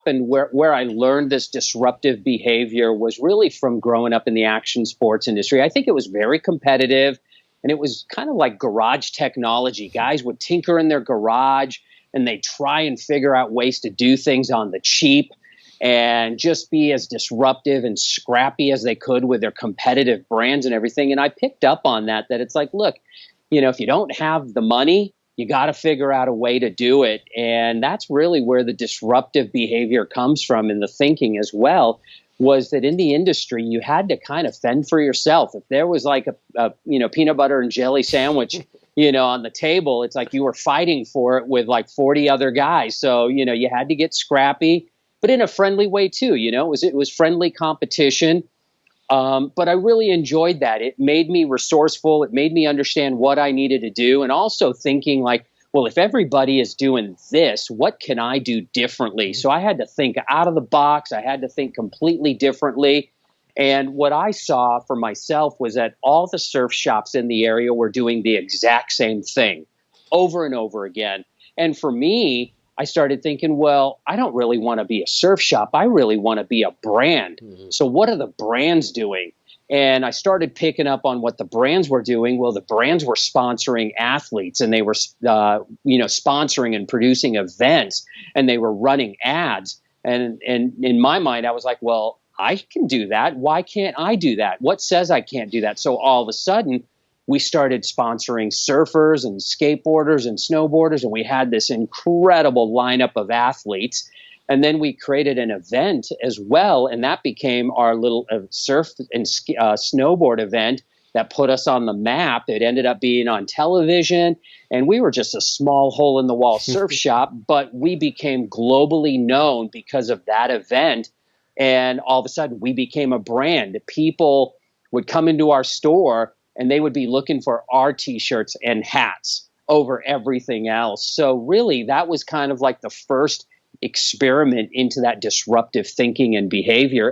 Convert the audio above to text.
And where I learned this disruptive behavior was really from growing up in the action sports industry. I think it was very competitive, and it was kind of like garage technology. Guys would tinker in their garage and they try and figure out ways to do things on the cheap and just be as disruptive and scrappy as they could with their competitive brands and everything. And I picked up on that it's like, look, if you don't have the money, you got to figure out a way to do it. And that's really where the disruptive behavior comes from, and the thinking as well, was that in the industry, you had to kind of fend for yourself. If there was like a peanut butter and jelly sandwich, on the table, it's like you were fighting for it with like 40 other guys. So, you had to get scrappy, but in a friendly way too. It was friendly competition. But I really enjoyed that. It made me resourceful. It made me understand what I needed to do, and also thinking like, well, if everybody is doing this, what can I do differently? So I had to think out of the box. I had to think completely differently. And what I saw for myself was that all the surf shops in the area were doing the exact same thing over and over again. And for me, I started thinking, well, I don't really want to be a surf shop. I really want to be a brand. Mm-hmm. So what are the brands doing? And I started picking up on what the brands were doing. Well, the brands were sponsoring athletes, and they were, sponsoring and producing events, and they were running ads. And in my mind, I was like, well, I can do that. Why can't I do that? What says I can't do that? So all of a sudden, we started sponsoring surfers and skateboarders and snowboarders, and we had this incredible lineup of athletes. And then we created an event as well, and that became our little surf and snowboard event that put us on the map. It ended up being on television, and we were just a small hole-in-the-wall surf shop, but we became globally known because of that event. And all of a sudden, we became a brand. People would come into our store, and they would be looking for our T-shirts and hats over everything else. So really, that was kind of like the first experiment into that disruptive thinking and behavior.